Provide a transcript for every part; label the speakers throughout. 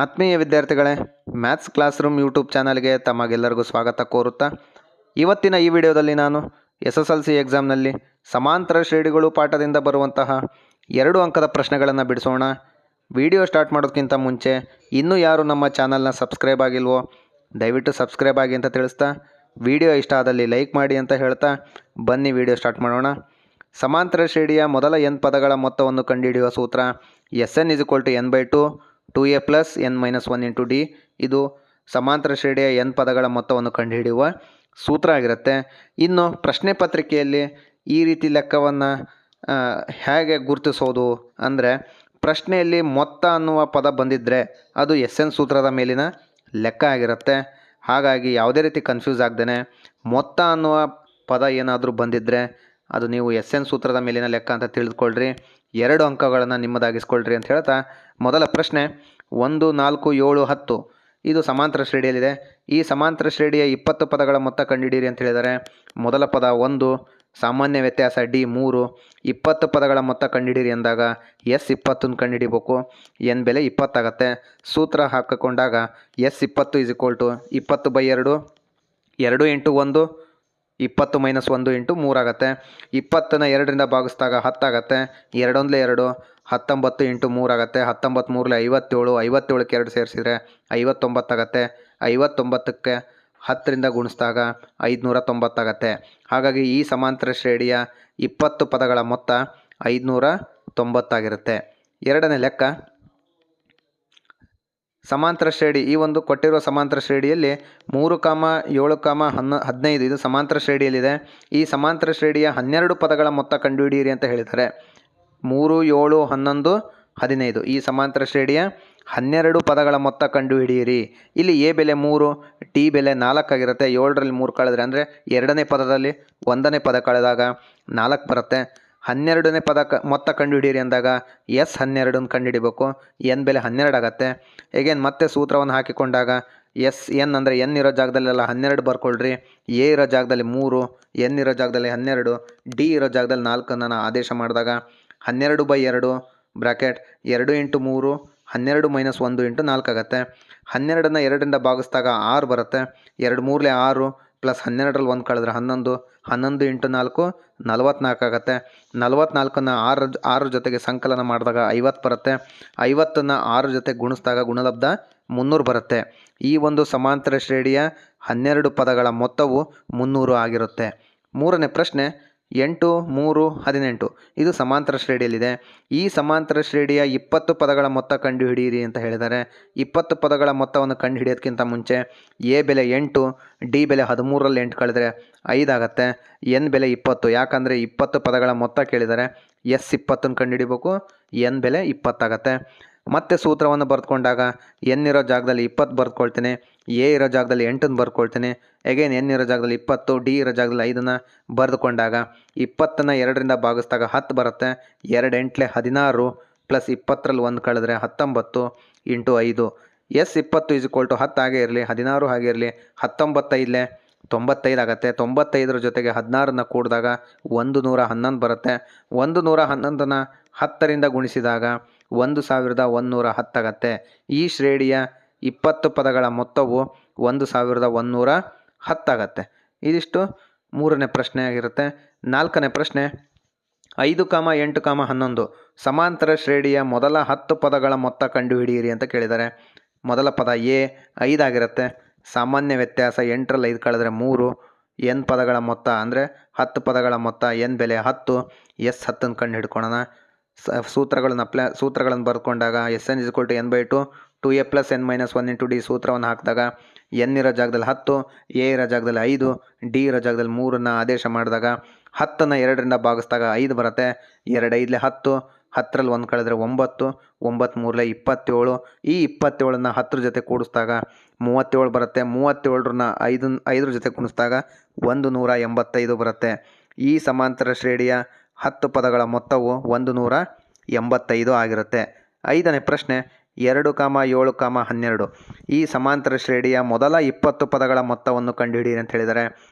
Speaker 1: ಆತ್ಮೀಯ ವಿದ್ಯಾರ್ಥಿಗಳೇ, maths class room YouTube ಚಾನಲ್ಗೆ ತಮಗೆಲ್ಲರಿಗೂ ಸ್ವಾಗತ ಕೋರುತ್ತಾ ಇವತ್ತಿನ ಈ ವಿಡಿಯೋದಲ್ಲಿ ನಾನು SSLC ಎಕ್ಸಾಮ್ನಲ್ಲಿ ಸಮಾಂತರ ಶ್ರೇಣಿಗಳು ಪಾಠದಿಂದ ಬರುವಂತಹ 2 ಅಂಕದ ಪ್ರಶ್ನೆಗಳನ್ನು ಬಿಡಿಸೋಣ. ವಿಡಿಯೋ ಸ್ಟಾರ್ಟ್ ಮಾಡೋದಕ್ಕಿಂತ ಮುಂಚೆ ಇನ್ನೂ ಯಾರು ನಮ್ಮ ಚಾನಲ್ನ ಸಬ್ಸ್ಕ್ರೈಬ್ ಆಗಿಲ್ವೋ ದಯವಿಟ್ಟು ಸಬ್ಸ್ಕ್ರೈಬ್ ಆಗಿ ಅಂತ ತಿಳಿಸ್ತಾ, ವಿಡಿಯೋ ಇಷ್ಟ ಆದಲ್ಲಿ ಲೈಕ್ ಮಾಡಿ ಅಂತ ಹೇಳ್ತಾ ಬನ್ನಿ ವಿಡಿಯೋ ಸ್ಟಾರ್ಟ್ ಮಾಡೋಣ. ಸಮಾಂತರ ಶ್ರೇಣಿಯ ಮೊದಲ n ಪದಗಳ ಮೊತ್ತವನ್ನು ಕಂಡುಹಿಡಿಯುವ ಸೂತ್ರ Sn = n/2 2a + n-1 × d. ಇದು ಸಮಾಂತರ ಶ್ರೇಣಿಯ n ಪದಗಳ ಮೊತ್ತವನ್ನು ಕಂಡುಹಿಡಿಯುವ ಸೂತ್ರ ಆಗಿರುತ್ತೆ. ಇನ್ನು ಪ್ರಶ್ನೆ ಪತ್ರಿಕೆಯಲ್ಲಿ ಈ ರೀತಿ ಲೆಕ್ಕವನ್ನು ಹೇಗೆ ಗುರುತಿಸೋದು ಅಂದರೆ, ಪ್ರಶ್ನೆಯಲ್ಲಿ ಮೊತ್ತ ಅನ್ನುವ ಪದ ಬಂದಿದ್ದರೆ ಅದು Sn ಸೂತ್ರದ ಮೇಲಿನ ಲೆಕ್ಕ ಆಗಿರುತ್ತೆ. ಹಾಗಾಗಿ ಯಾವುದೇ ರೀತಿ ಕನ್ಫ್ಯೂಸ್ ಆಗ್ದೇ ಮೊತ್ತ ಅನ್ನುವ ಪದ ಏನಾದರೂ ಬಂದಿದ್ದರೆ ಅದು ನೀವು Sn ಸೂತ್ರದ ಮೇಲಿನ ಲೆಕ್ಕ ಅಂತ ತಿಳಿದುಕೊಳ್ಳ್ರಿ. 2 ಅಂಕಗಳನ್ನು ನಿಮ್ಮದಾಗಿಸ್ಕೊಳ್ರಿ ಅಂತ ಹೇಳ್ತಾ, ಮೊದಲ ಪ್ರಶ್ನೆ 1, 4, 7, 10 ಇದು ಸಮಾಂತರ ಶ್ರೇಣಿಯಲ್ಲಿದೆ. ಈ ಸಮಾಂತರ ಶ್ರೇಣಿಯ 20 ಪದಗಳ ಮೊತ್ತ ಕಂಡುಹಿಡಿಯಿರಿ ಅಂತ ಹೇಳಿದರೆ, ಮೊದಲ ಪದ 1, ಸಾಮಾನ್ಯ ವ್ಯತ್ಯಾಸ D 3. 20 ಪದಗಳ ಮೊತ್ತ ಕಂಡುಹಿಡಿಯಿರಿ ಅಂದಾಗ S20 ಕಂಡುಹಿಡಿಬೇಕು. n ಬೆಲೆ 20 ಆಗುತ್ತೆ. ಸೂತ್ರ ಹಾಕಿಕೊಂಡಾಗ S20 = 20/2 2 × 1 20 - 1 × 3 ಆಗುತ್ತೆ. 20ನ 2ರಿಂದ ಭಾಗಿಸಿದಾಗ 10 ಆಗುತ್ತೆ. 2 1 2 19 × 3 ಆಗುತ್ತೆ. 19 3 57. 57ಕ್ಕೆ 2 ಸೇರಿಸಿದರೆ 59 ಆಗುತ್ತೆ. 59ಕ್ಕೆ 10ರಿಂದ ಗುಣಿಸಿದಾಗ 590 ಆಗುತ್ತೆ. ಹಾಗಾಗಿ ಈ ಸಮಾಂತರ ಶ್ರೇಣಿಯ 20 ಪದಗಳ ಮೊತ್ತ 590 ಆಗಿರುತ್ತೆ. ಎರಡನೇ ಲೆಕ್ಕ, ಸಮಾಂತರ ಶ್ರೇಣಿ. ಈ ಒಂದು ಕೊಟ್ಟಿರುವ ಸಮಾಂತರ ಶ್ರೇಣಿಯಲ್ಲಿ 3, 7, 15 ಇದು ಸಮಾಂತರ ಶ್ರೇಣಿಯಲ್ಲಿದೆ. ಈ ಸಮಾಂತರ ಶ್ರೇಣಿಯ 12 ಪದಗಳ ಮೊತ್ತ ಕಂಡುಹಿಡಿಯಿರಿ ಅಂತ ಹೇಳಿದ್ದಾರೆ. 3, 7, 11, 15 ಈ ಸಮಾಂತರ ಶ್ರೇಣಿಯ 12 ಪದಗಳ ಮೊತ್ತ ಕಂಡುಹಿಡಿಯಿರಿ. ಇಲ್ಲಿ ಎ ಬೆಲೆ 3, ಟಿ ಬೆಲೆ 4 ಆಗಿರುತ್ತೆ. 7ರಲ್ಲಿ 3 ಕಳೆದ್ರೆ ಅಂದರೆ ಎರಡನೇ ಪದದಲ್ಲಿ 1ನೇ ಪದ ಕಳೆದಾಗ 4 ಬರುತ್ತೆ. 12ನೇ ಪದ ಮೊತ್ತ ಕಂಡುಹಿಡಿಯಿರಿ ಅಂದಾಗ S12 ಕಂಡುಹಿಡಿಬೇಕು. n ಬೆಲೆ 12 ಆಗುತ್ತೆ. ಹೇಗೇನು ಮತ್ತೆ ಸೂತ್ರವನ್ನು ಹಾಕಿಕೊಂಡಾಗ Sn ಅಂದರೆ n ಇರೋ ಜಾಗದಲ್ಲೆಲ್ಲ 12 ಬರ್ಕೊಳ್ರಿ. ಎ ಇರೋ ಜಾಗದಲ್ಲಿ 3, n ಇರೋ ಜಾಗದಲ್ಲಿ 12, ಡಿ ಇರೋ ಜಾಗದಲ್ಲಿ 4 ಆದೇಶ ಮಾಡಿದಾಗ 12/2 ಬ್ರಾಕೆಟ್ 2 × 3 12 - 1 × 4 ಆಗುತ್ತೆ. 12ನ 2ರಿಂದ ಭಾಗಿಸಿದಾಗ 6 ಬರುತ್ತೆ. 2 3 6 ಪ್ಲಸ್ 12ರಲ್ಲಿ 1 ಕಳೆದ್ರೆ 11. 11 × 4 44 ಆಗುತ್ತೆ. 44ನ 6 ಜೊತೆಗೆ ಸಂಕಲನ ಮಾಡಿದಾಗ 50 ಬರುತ್ತೆ. 50ನ 6 ಜೊತೆ ಗುಣಿಸಿದಾಗ ಗುಣಲಬ್ಧ 300 ಬರುತ್ತೆ. ಈ ಒಂದು ಸಮಾಂತರ ಶ್ರೇಣಿಯ 12 ಪದಗಳ ಮೊತ್ತವು 300 ಆಗಿರುತ್ತೆ. ಮೂರನೇ ಪ್ರಶ್ನೆ 8, 3, 18 ಇದು ಸಮಾಂತರ ಶ್ರೇಣಿಯಲ್ಲಿದೆ. ಈ ಸಮಾಂತರ ಶ್ರೇಣಿಯ 20 ಪದಗಳ ಮೊತ್ತ ಕಂಡುಹಿಡಿಯಿರಿ ಅಂತ ಹೇಳಿದ್ದಾರೆ. 20 ಪದಗಳ ಮೊತ್ತವನ್ನು ಕಂಡುಹಿಡಿಯೋದಕ್ಕಿಂತ ಮುಂಚೆ ಎ ಬೆಲೆ 8, ಡಿ ಬೆಲೆ 13ರಲ್ಲಿ 8 ಕಳೆದರೆ 5 ಆಗುತ್ತೆ. n ಬೆಲೆ 20, ಯಾಕಂದರೆ 20 ಪದಗಳ ಮೊತ್ತ ಕೇಳಿದರೆ S20 ಕಂಡುಹಿಡಿಬೇಕು. n ಬೆಲೆ 20 ಆಗುತ್ತೆ. ಮತ್ತೆ ಸೂತ್ರವನ್ನು ಬರೆದುಕೊಂಡಾಗ n ಇರೋ ಜಾಗದಲ್ಲಿ 20 ಬರ್ಕೊಳ್ತೀನಿ, ಎ ಇರೋ ಜಾಗದಲ್ಲಿ 8 ಬರ್ಕೊಳ್ತೀನಿ. ಅಗೇನ್ n ಇರೋ ಜಾಗದಲ್ಲಿ 20, ಡಿ ಇರೋ ಜಾಗದಲ್ಲಿ 5 ಬರೆದುಕೊಂಡಾಗ 20ನ 2ರಿಂದ ಭಾಗಿಸಿದಾಗ 10 ಬರುತ್ತೆ. 2 8 16 ಪ್ಲಸ್ 20ರಲ್ಲಿ 1 ಕಳೆದ್ರೆ 19 × 5. S20 = 10 ಹಾಗೆ ಇರಲಿ, 16 ಹಾಗೆ ಇರಲಿ. 19 95 ಆಗುತ್ತೆ. 95ರ ಜೊತೆಗೆ 16ನ ಕೂಡಿದಾಗ 111 ಬರುತ್ತೆ. 111ನ 10ರಿಂದ ಗುಣಿಸಿದಾಗ 1110 ಆಗುತ್ತೆ. ಈ ಶ್ರೇಣಿಯ 20 ಪದಗಳ ಮೊತ್ತವು 1110 ಆಗುತ್ತೆ. ಇದಿಷ್ಟು ಮೂರನೇ ಪ್ರಶ್ನೆ ಆಗಿರುತ್ತೆ. ನಾಲ್ಕನೇ ಪ್ರಶ್ನೆ 5, 8, 11 ಸಮಾಂತರ ಶ್ರೇಣಿಯ ಮೊದಲ 10 ಪದಗಳ ಮೊತ್ತ ಕಂಡುಹಿಡಿಯಿರಿ ಅಂತ ಕೇಳಿದ್ದಾರೆ. ಮೊದಲ ಪದ ಎ 5 ಆಗಿರುತ್ತೆ. ಸಾಮಾನ್ಯ ವ್ಯತ್ಯಾಸ 8ರಲ್ಲಿ 5 ಕಳೆದ್ರೆ 3. n ಪದಗಳ ಮೊತ್ತ ಅಂದರೆ 10 ಪದಗಳ ಮೊತ್ತ n ಬೆಲೆ 10. S10 ಕಂಡು ಹಿಡ್ಕೊಳ್ಳೋಣ. ಸೂತ್ರಗಳನ್ನು ಬರ್ಕೊಂಡಾಗ Sn = n/2 2a + n-1 × d ಸೂತ್ರವನ್ನು ಹಾಕಿದಾಗ n ಇರೋ ಜಾಗದಲ್ಲಿ 10, ಎ ಇರೋ ಜಾಗದಲ್ಲಿ 5, ಡಿ ಇರೋ ಜಾಗದಲ್ಲಿ 3 ಆದೇಶ ಮಾಡಿದಾಗ 10ನ 2ರಿಂದ ಭಾಗಿಸಿದಾಗ 5 ಬರುತ್ತೆ. 2 5 10, 10ರಲ್ಲಿ 1 ಕಳೆದ್ರೆ 9, 9 3 27. ಈ 27ನ 10 ಜೊತೆ ಕೂಡಿಸಿದಾಗ 37 ಬರುತ್ತೆ. 37ನ 5 ಜೊತೆ ಗುಣಿಸಿದಾಗ 185 ಬರುತ್ತೆ. ಈ ಸಮಾಂತರ ಶ್ರೇಣಿಯ 10 ಪದಗಳ ಮೊತ್ತವು 185 ಆಗಿರುತ್ತೆ. ಐದನೇ ಪ್ರಶ್ನೆ 2,7,12 ಈ ಸಮಾಂತರ ಶ್ರೇಣಿಯ ಮೊದಲ 20 ಪದಗಳ ಮೊತ್ತವನ್ನು ಕಂಡುಹಿಡಿಯಿರಿ ಅಂತ ಹೇಳಿದ್ದಾರೆ.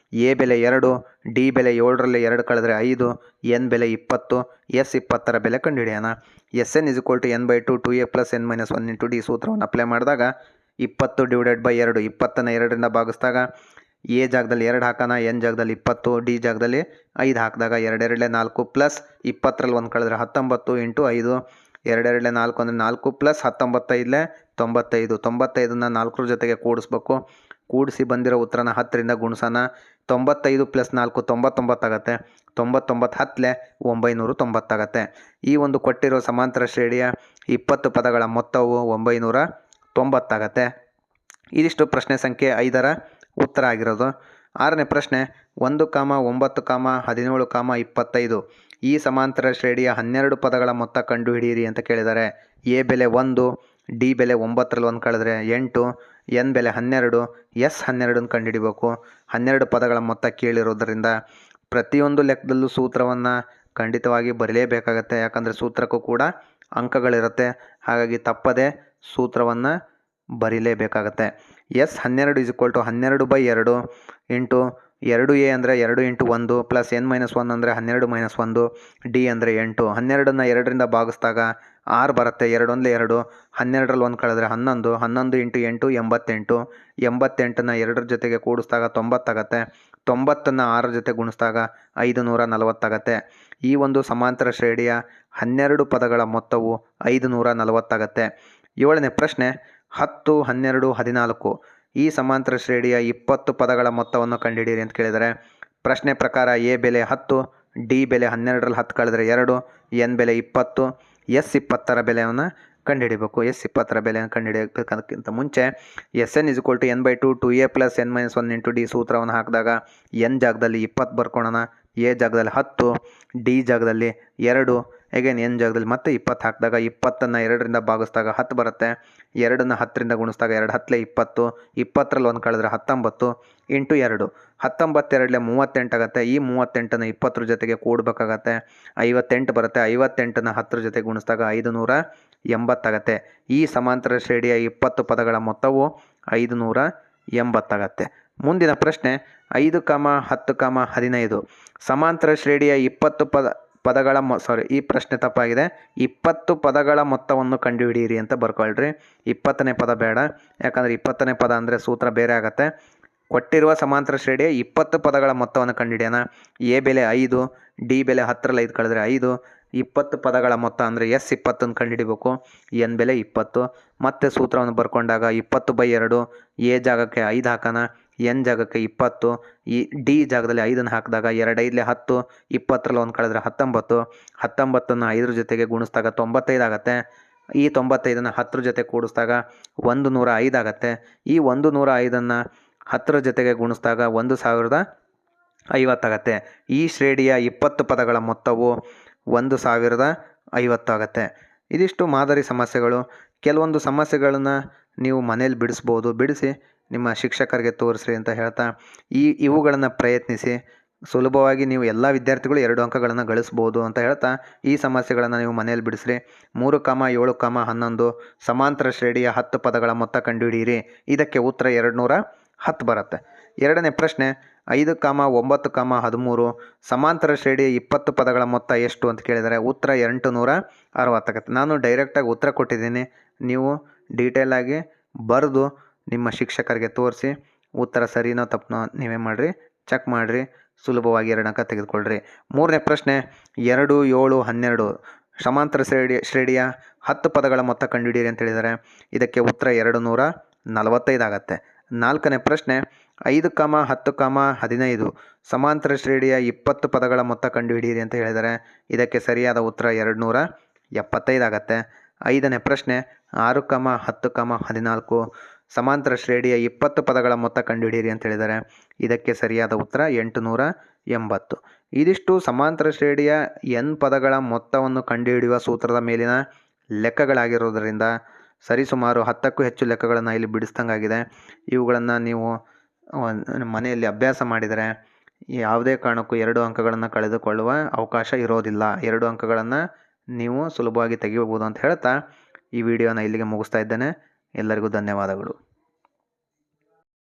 Speaker 1: ಎ ಬೆಲೆ 2, ಡಿ ಬೆಲೆ 7ರಲ್ಲಿ 2 ಕಳೆದರೆ 5, ಎನ್ ಬೆಲೆ 20, ಎಸ್ 20ರ ಬೆಲೆ ಕಂಡುಹಿಡಿಯೋಣ. Sn = n/2 2a + n - 1 × d ಸೂತ್ರವನ್ನು ಅಪ್ಲೈ ಮಾಡಿದಾಗ 20 / 2 20ನ್ನು 2ರಿಂದ ಭಾಗಿಸಿದಾಗ ಎ ಜಾಗದಲ್ಲಿ 2 ಹಾಕೋಣ, ಎನ್ ಜಾಗದಲ್ಲಿ 20, ಡಿ ಜಾಗದಲ್ಲಿ 5 ಹಾಕಿದಾಗ 2 2 4 ಪ್ಲಸ್ 20ರಲ್ಲಿ 1 ಕಳೆದ್ರೆ 19 × 5 2 2 4 ಅಂದರೆ 4 ಪ್ಲಸ್ 19 95 95ನ 4ರ ಜೊತೆಗೆ ಕೂಡಿಸ್ಬೇಕು. ಕೂಡಿಸಿ ಬಂದಿರೋ ಉತ್ತರನ 10ರಿಂದ ಗುಣಿಸೋಣ. 95 + 4 99 ಆಗುತ್ತೆ. 99 10 990 ಆಗುತ್ತೆ. ಈ ಒಂದು ಕೊಟ್ಟಿರೋ ಸಮಾಂತರ ಶ್ರೇಣಿಯ 20 ಪದಗಳ ಮೊತ್ತವು 990 ಆಗುತ್ತೆ. ಇದಿಷ್ಟು ಪ್ರಶ್ನೆ ಸಂಖ್ಯೆ 5ರ ಉತ್ತರ ಆಗಿರೋದು. 6ನೇ ಪ್ರಶ್ನೆ 1, 9, 17, 25 ಈ ಸಮಾಂತರ ಶ್ರೇಣಿಯ 12 ಪದಗಳ ಮೊತ್ತ ಕಂಡುಹಿಡಿಯಿರಿ ಅಂತ ಕೇಳಿದ್ದಾರೆ. ಎ ಬೆಲೆ 1, ಡಿ ಬೆಲೆ 9ರಲ್ಲಿ 1 ಕಳೆದ್ರೆ 8, ಎನ್ ಬೆಲೆ 12, ಎಸ್ 12ನ್ನು ಕಂಡುಹಿಡಿಬೇಕು. 12 ಪದಗಳ ಮೊತ್ತ ಕೇಳಿರೋದ್ರಿಂದ ಪ್ರತಿಯೊಂದು ಲೆಕ್ಕದಲ್ಲೂ ಸೂತ್ರವನ್ನು ಖಂಡಿತವಾಗಿ ಬರಲೇಬೇಕಾಗತ್ತೆ. ಯಾಕಂದರೆ ಸೂತ್ರಕ್ಕೂ ಕೂಡ ಅಂಕಗಳಿರುತ್ತೆ. ಹಾಗಾಗಿ ತಪ್ಪದೆ ಸೂತ್ರವನ್ನು ಬರೀಲೇಬೇಕಾಗತ್ತೆ. ಎಸ್ 12 = 12/2 ಇಂಟು 2a ಅಂದರೆ 2 × 1 ಪ್ಲಸ್ n - 1 ಅಂದರೆ 12 - 1 ಡಿ ಅಂದರೆ 8. 12ನ್ನು 2ರಿಂದ ಭಾಗಿಸಿದಾಗ 6 ಬರುತ್ತೆ. 2 1 2 12ರಲ್ಲಿ 1 ಕಳೆದ್ರೆ 11 11 × 8 88 88ನ್ನು 2ರ ಜೊತೆಗೆ ಕೂಡಿಸಿದಾಗ 90 ಆಗುತ್ತೆ. 90ನ್ನು 6ರ ಜೊತೆ ಗುಣಿಸಿದಾಗ 540 ಆಗುತ್ತೆ. ಈ ಒಂದು ಸಮಾಂತರ ಶ್ರೇಣಿಯ 12 ಪದಗಳ ಮೊತ್ತವು 540 ಆಗುತ್ತೆ. 7ನೇ ಪ್ರಶ್ನೆ 10, 12, 14 ಈ ಸಮಾಂತರ ಶ್ರೇಣಿಯ 20 ಪದಗಳ ಮೊತ್ತವನ್ನು ಕಂಡುಹಿಡಿಯಿರಿ ಅಂತ ಕೇಳಿದರೆ, ಪ್ರಶ್ನೆ ಪ್ರಕಾರ ಎ ಬೆಲೆ 10, ಡಿ ಬೆಲೆ 12ರಲ್ಲಿ 10 ಕಳೆದರೆ 2, ಎನ್ ಬೆಲೆ 20, ಎಸ್ 20ರ ಬೆಲೆಯನ್ನು ಕಂಡುಹಿಡಿಬೇಕು. ಎಸ್ 20ರ ಬೆಲೆಯನ್ನು ಕಂಡುಹಿಡಿಯೋದಕ್ಕಿಂತ ಮುಂಚೆ Sn = n/2 2a + n - 1 × d ಸೂತ್ರವನ್ನು ಹಾಕಿದಾಗ ಎನ್ ಜಾಗದಲ್ಲಿ 20 ಬರ್ಕೊಳ್ಳೋಣ, ಎ ಜಾಗದಲ್ಲಿ 10, ಡಿ ಜಾಗದಲ್ಲಿ 2, ಅಗೇನ್ ಎನ್ ಜಾಗದಲ್ಲಿ ಮತ್ತೆ 20 ಹಾಕಿದಾಗ 20ನ್ನು 2ರಿಂದ ಭಾಗಿಸಿದಾಗ 10 ಬರುತ್ತೆ. 2ನ್ನು 10ರಿಂದ ಗುಣಿಸಿದಾಗ 2 10 20 20ರಲ್ಲಿ 1 ಕಳೆದ್ರೆ 19 × 2 19 2 38 ಆಗುತ್ತೆ. ಈ 38ನ್ನು 20ರ ಜೊತೆಗೆ ಕೂಡಬೇಕಾಗತ್ತೆ. 58 ಬರುತ್ತೆ. 58ನ್ನು 10ರ ಜೊತೆ ಗುಣಿಸಿದಾಗ 580 ಆಗುತ್ತೆ. ಈ ಸಮಾಂತರ ಶ್ರೇಣಿಯ 20 ಪದಗಳ ಮೊತ್ತವು 580 ಆಗುತ್ತೆ. ಮುಂದಿನ ಪ್ರಶ್ನೆ 5, 10, 15 ಸಮಾಂತರ ಶ್ರೇಣಿಯ 20 ಪದಗಳ ಈ ಪ್ರಶ್ನೆ ತಪ್ಪಾಗಿದೆ. 20 ಪದಗಳ ಮೊತ್ತವನ್ನು ಕಂಡುಹಿಡಿಯಿರಿ ಅಂತ ಬರ್ಕೊಳ್ರಿ. 20ನೇ ಪದ ಬೇಡ, ಯಾಕಂದರೆ 20ನೇ ಪದ ಅಂದರೆ ಸೂತ್ರ ಬೇರೆ ಆಗುತ್ತೆ. ಕೊಟ್ಟಿರುವ ಸಮಾಂತರ ಶ್ರೇಣಿಯ 20 ಪದಗಳ ಮೊತ್ತವನ್ನು ಕಂಡುಹಿಡಿಯೋಣ. ಎ ಬೆಲೆ 5, ಡಿ ಬೆಲೆ 10ರಲ್ಲಿ 5 ಕಳೆದ್ರೆ 5, 20 ಪದಗಳ ಮೊತ್ತ ಅಂದರೆ ಎಸ್ 20ನ್ನು ಕಂಡುಹಿಡಿಬೇಕು. ಎನ್ ಬೆಲೆ 20. ಮತ್ತೆ ಸೂತ್ರವನ್ನು ಬರ್ಕೊಂಡಾಗ 20/2 ಎ ಜಾಗಕ್ಕೆ 5 ಹಾಕೋಣ, ಎನ್ ಜಾಗಕ್ಕೆ 20, ಈ ಡಿ ಜಾಗದಲ್ಲಿ 5ನ್ನು ಹಾಕಿದಾಗ 2 5 10 20ರಲ್ಲಿ 1 ಕಳೆದ್ರೆ 19 19ನ್ನು 5ರ ಜೊತೆಗೆ ಗುಣಿಸಿದಾಗ 95 ಆಗುತ್ತೆ. ಈ 95ನ್ನು 10ರ ಜೊತೆ ಕೂಡಿಸಿದಾಗ 105 ಆಗುತ್ತೆ. ಈ 105ನ್ನು 10ರ ಜೊತೆಗೆ ಗುಣಿಸಿದಾಗ 1050 ಆಗುತ್ತೆ. ಈ ಶ್ರೇಣಿಯ 20 ಪದಗಳ ಮೊತ್ತವು 1050 ಆಗುತ್ತೆ. ಇದಿಷ್ಟು ಮಾದರಿ ಸಮಸ್ಯೆಗಳು. ಕೆಲವೊಂದು ಸಮಸ್ಯೆಗಳನ್ನು ನೀವು ಮನೇಲಿ ಬಿಡಿಸ್ಬೋದು. ಬಿಡಿಸಿ ನಿಮ್ಮ ಶಿಕ್ಷಕರಿಗೆ ತೋರಿಸ್ರಿ ಅಂತ ಹೇಳ್ತಾ ಇವುಗಳನ್ನು ಪ್ರಯತ್ನಿಸಿ. ಸುಲಭವಾಗಿ ನೀವು ಎಲ್ಲ ವಿದ್ಯಾರ್ಥಿಗಳು 2 ಅಂಕಗಳನ್ನು ಗಳಿಸ್ಬೋದು ಅಂತ ಹೇಳ್ತಾ ಈ ಸಮಸ್ಯೆಗಳನ್ನು ನೀವು ಮನೆಯಲ್ಲಿ ಬಿಡಿಸ್ರಿ. 3, 7, 11 ಸಮಾಂತರ ಶ್ರೇಣಿಯ 10 ಪದಗಳ ಮೊತ್ತ ಕಂಡುಹಿಡಿಯಿರಿ. ಇದಕ್ಕೆ ಉತ್ತರ 210 ಬರುತ್ತೆ. 2ನೇ ಪ್ರಶ್ನೆ 5, 9, 13 ಸಮಾಂತರ ಶ್ರೇಣಿಯ 20 ಪದಗಳ ಮೊತ್ತ ಎಷ್ಟು ಅಂತ ಕೇಳಿದರೆ ಉತ್ತರ 860 ಆಗುತ್ತೆ. ನಾನು ಡೈರೆಕ್ಟಾಗಿ ಉತ್ತರ ಕೊಟ್ಟಿದ್ದೀನಿ. ನೀವು ಡೀಟೇಲಾಗಿ ಬರೆದು ನಿಮ್ಮ ಶಿಕ್ಷಕರಿಗೆ ತೋರಿಸಿ ಉತ್ತರ ಸರಿನೋ ತಪ್ಪನೋ ನೀವೇ ಮಾಡಿರಿ, ಚೆಕ್ ಮಾಡಿರಿ. ಸುಲಭವಾಗಿ 2 ಅಂಕ ತೆಗೆದುಕೊಳ್ಳ್ರಿ. 3ನೇ ಪ್ರಶ್ನೆ 2, 7, 12 ಸಮಾಂತರ ಶ್ರೇಣಿಯ 10 ಪದಗಳ ಮೊತ್ತ ಕಂಡುಹಿಡಿಯಿರಿ ಅಂತ ಹೇಳಿದ್ದಾರೆ. ಇದಕ್ಕೆ ಉತ್ತರ 245 ಆಗುತ್ತೆ. 4ನೇ ಪ್ರಶ್ನೆ 5, 10, 15 ಸಮಾಂತರ ಶ್ರೇಣಿಯ 20 ಪದಗಳ ಮೊತ್ತ ಕಂಡುಹಿಡಿಯಿರಿ ಅಂತ ಹೇಳಿದ್ದಾರೆ. ಇದಕ್ಕೆ ಸರಿಯಾದ ಉತ್ತರ 275 ಆಗುತ್ತೆ. 5ನೇ ಪ್ರಶ್ನೆ 6, 10, 14 ಸಮಾಂತರ ಶ್ರೇಣಿಯ 20 ಪದಗಳ ಮೊತ್ತ ಕಂಡುಹಿಡಿಯಿರಿ ಅಂತ ಹೇಳಿದ್ದಾರೆ. ಇದಕ್ಕೆ ಸರಿಯಾದ ಉತ್ತರ 880. ಇದಿಷ್ಟು ಸಮಾಂತರ ಶ್ರೇಣಿಯ n ಪದಗಳ ಮೊತ್ತವನ್ನು ಕಂಡುಹಿಡಿಯುವ ಸೂತ್ರದ ಮೇಲಿನ ಲೆಕ್ಕಗಳಾಗಿರೋದರಿಂದ ಸರಿಸುಮಾರು 10ಕ್ಕೂ ಹೆಚ್ಚು ಲೆಕ್ಕಗಳನ್ನು ಇಲ್ಲಿ ಬಿಡಿಸ್ದಂಗಾಗಿದೆ. ಇವುಗಳನ್ನು ನೀವು ಮನೆಯಲ್ಲಿ ಅಭ್ಯಾಸ ಮಾಡಿದರೆ ಯಾವುದೇ ಕಾರಣಕ್ಕೂ 2 ಅಂಕಗಳನ್ನು ಕಳೆದುಕೊಳ್ಳುವ ಅವಕಾಶ ಇರೋದಿಲ್ಲ. 2 ಅಂಕಗಳನ್ನು ನೀವು ಸುಲಭವಾಗಿ ತೆಗಿಬೋದು ಅಂತ ಹೇಳ್ತಾ ಈ ವಿಡಿಯೋನ ಇಲ್ಲಿಗೆ ಮುಗಿಸ್ತಾ ಇದ್ದೇನೆ. ಎಲ್ಲರಿಗೂ ಧನ್ಯವಾದಗಳು.